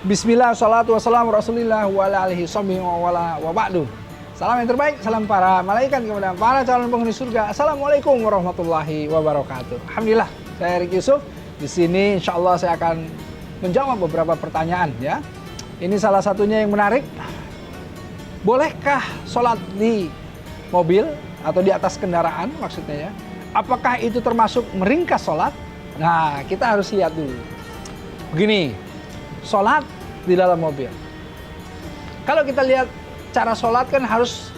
Bismillah, salatu wassalamu rasulillah wa ala alihi wa ba'du. Salam yang terbaik, salam para malaikat kepada para calon penghuni surga. Assalamualaikum warahmatullahi wabarakatuh. Alhamdulillah, saya Erik Yusuf. Di sini insya Allah saya akan menjawab beberapa pertanyaan ya. Ini salah satunya yang menarik. Bolehkah sholat di mobil atau di atas kendaraan maksudnya ya? Apakah itu termasuk meringkas sholat? Nah, kita harus lihat dulu. Begini, sholat di dalam mobil. Kalau kita lihat cara sholat kan harus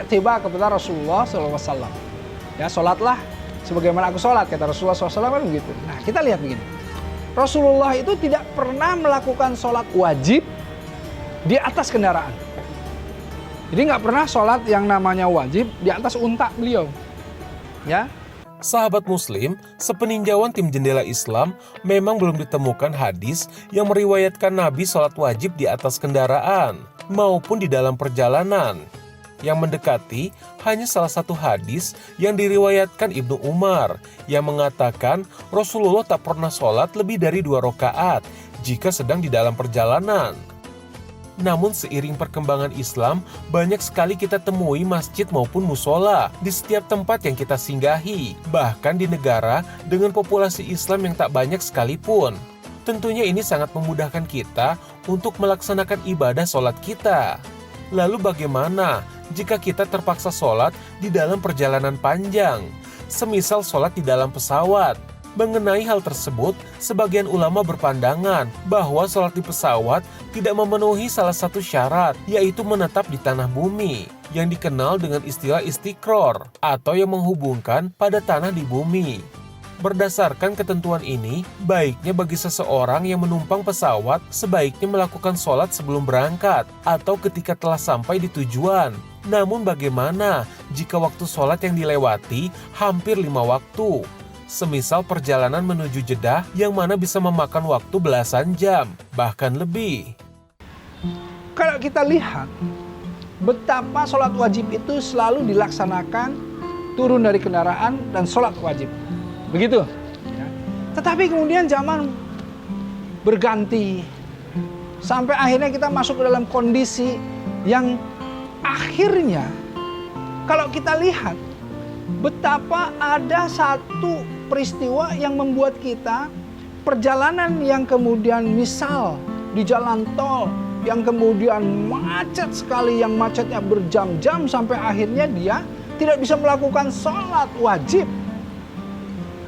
tiba kepada Rasulullah SAW. Ya, sholatlah sebagaimana aku sholat, kata Rasulullah SAW kan begitu. Nah, kita lihat begini. Rasulullah itu tidak pernah melakukan sholat wajib di atas kendaraan. Jadi nggak pernah sholat yang namanya wajib di atas unta beliau. Ya. Sahabat Muslim, sepeninjauan tim Jendela Islam memang belum ditemukan hadis yang meriwayatkan Nabi sholat wajib di atas kendaraan maupun di dalam perjalanan. Yang mendekati hanya salah satu hadis yang diriwayatkan Ibnu Umar yang mengatakan Rasulullah tak pernah sholat lebih dari 2 rakaat jika sedang di dalam perjalanan. Namun seiring perkembangan Islam, banyak sekali kita temui masjid maupun musola di setiap tempat yang kita singgahi, bahkan di negara dengan populasi Islam yang tak banyak sekalipun. Tentunya ini sangat memudahkan kita untuk melaksanakan ibadah sholat kita. Lalu bagaimana jika kita terpaksa sholat di dalam perjalanan panjang? Semisal sholat di dalam pesawat. Mengenai hal tersebut, sebagian ulama berpandangan bahwa sholat di pesawat tidak memenuhi salah satu syarat, yaitu menetap di tanah bumi, yang dikenal dengan istilah istiqror, atau yang menghubungkan pada tanah di bumi. Berdasarkan ketentuan ini, baiknya bagi seseorang yang menumpang pesawat sebaiknya melakukan sholat sebelum berangkat atau ketika telah sampai di tujuan. Namun bagaimana jika waktu sholat yang dilewati hampir 5 waktu? Semisal perjalanan menuju Jeddah yang mana bisa memakan waktu belasan jam, bahkan lebih. Kalau kita lihat betapa sholat wajib itu selalu dilaksanakan turun dari kendaraan dan sholat wajib. Begitu. Ya. Tetapi kemudian zaman berganti sampai akhirnya kita masuk ke dalam kondisi yang akhirnya kalau kita lihat betapa ada satu peristiwa yang membuat kita perjalanan yang kemudian misal di jalan tol yang kemudian macet sekali, yang macetnya berjam-jam sampai akhirnya dia tidak bisa melakukan sholat wajib.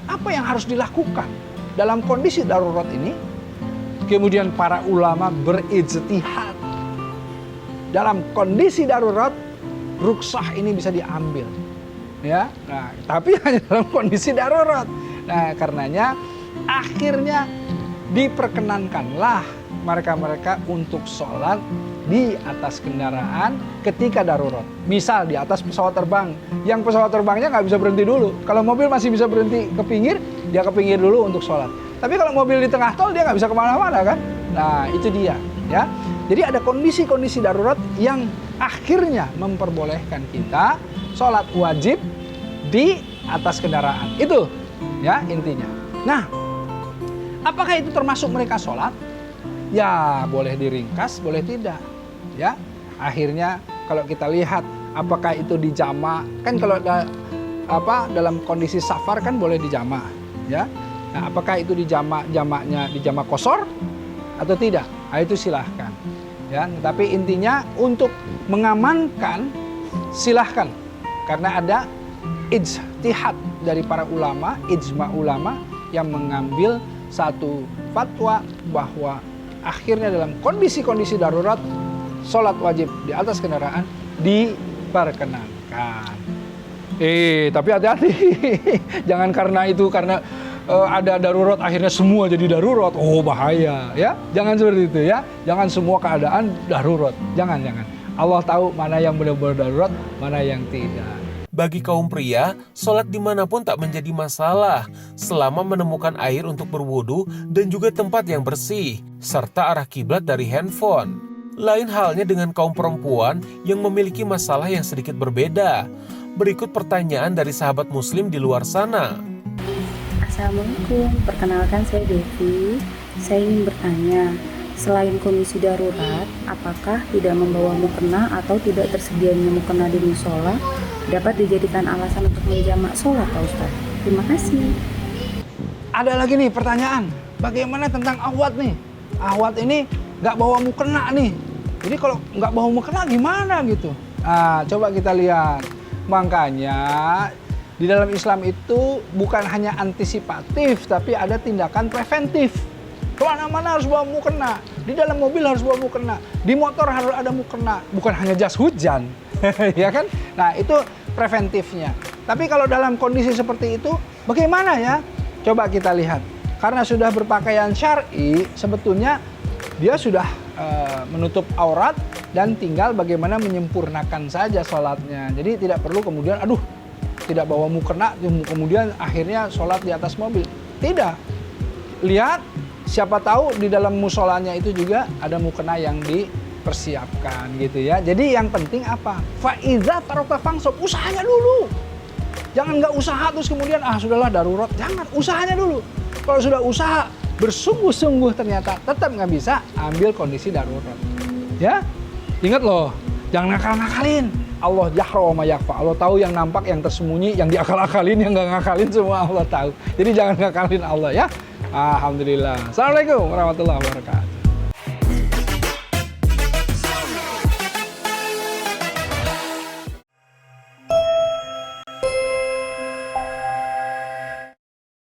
Apa yang harus dilakukan dalam kondisi darurat ini? Kemudian para ulama berijtihad. Dalam kondisi darurat, ruksah ini bisa diambil. Ya, nah, tapi hanya dalam kondisi darurat. Nah, karenanya akhirnya diperkenankanlah mereka-mereka untuk sholat di atas kendaraan ketika darurat. Misal di atas pesawat terbang, yang pesawat terbangnya nggak bisa berhenti dulu. Kalau mobil masih bisa berhenti ke pinggir, dia ke pinggir dulu untuk sholat. Tapi kalau mobil di tengah tol dia nggak bisa kemana-mana kan? Nah itu dia ya. Jadi ada kondisi-kondisi darurat yang akhirnya memperbolehkan kita sholat wajib di atas kendaraan. Itu ya intinya. Nah, apakah itu termasuk mereka sholat? Ya boleh diringkas, boleh tidak. Ya, akhirnya kalau kita lihat apakah itu dijamak, kan kalau dalam kondisi safar kan boleh dijamak, ya. Nah, apakah itu jamaknya dijamak qashar atau tidak? Nah, itu silahkan. Ya, tapi intinya untuk mengamankan silahkan, karena ada ijtihad dari para ulama, ijma ulama yang mengambil satu fatwa bahwa akhirnya dalam kondisi-kondisi darurat sholat wajib di atas kendaraan diperkenankan. Tapi hati-hati, jangan karena ada darurat akhirnya semua jadi darurat. Oh bahaya ya, jangan seperti itu ya. Jangan semua keadaan darurat, jangan. Allah tahu mana yang benar-benar darurat, mana yang tidak. Bagi kaum pria, sholat dimanapun tak menjadi masalah selama menemukan air untuk berwudu dan juga tempat yang bersih, serta arah kiblat dari handphone. Lain halnya dengan kaum perempuan yang memiliki masalah yang sedikit berbeda. Berikut pertanyaan dari sahabat muslim di luar sana. Assalamualaikum, perkenalkan saya Devi. Saya ingin bertanya, Selain kondisi darurat, apakah tidak membawa mukena atau tidak tersedianya mukena di musola dapat dijadikan alasan untuk menjamak sholat, Pak Ustadz? Terima kasih. Ada lagi nih pertanyaan, bagaimana tentang ahwat nih? Ahwat ini nggak bawa mukena nih. Jadi kalau nggak bawa mukena gimana gitu? Nah, coba kita lihat. Makanya di dalam Islam itu bukan hanya antisipatif, tapi ada tindakan preventif. Kemana-mana harus bawa mukena, di dalam mobil harus bawa mukena, di motor harus ada mukena, bukan hanya jas hujan, ya kan? Nah itu preventifnya. Tapi kalau dalam kondisi seperti itu, bagaimana ya? Coba kita lihat. Karena sudah berpakaian syar'i, sebetulnya dia sudah menutup aurat dan tinggal bagaimana menyempurnakan saja sholatnya. Jadi tidak perlu kemudian, tidak bawa mukena, kemudian akhirnya sholat di atas mobil. Tidak. Lihat, siapa tahu di dalam musolanya itu juga ada mukena yang dipersiapkan gitu ya. Jadi yang penting apa? Faiza faragta fansab, usahanya dulu. Jangan nggak usaha terus kemudian sudahlah darurat. Jangan, usahanya dulu. Kalau sudah usaha bersungguh-sungguh ternyata tetap nggak bisa, ambil kondisi darurat. Ya, ingat loh, jangan ngakal-ngakalin. Allah yahra wa ma yakhfa. Allah tahu yang nampak, yang tersembunyi, yang diakal-akalin, yang nggak ngakalin, semua Allah tahu. Jadi jangan ngakalin Allah ya. Alhamdulillah. Assalamualaikum warahmatullahi wabarakatuh.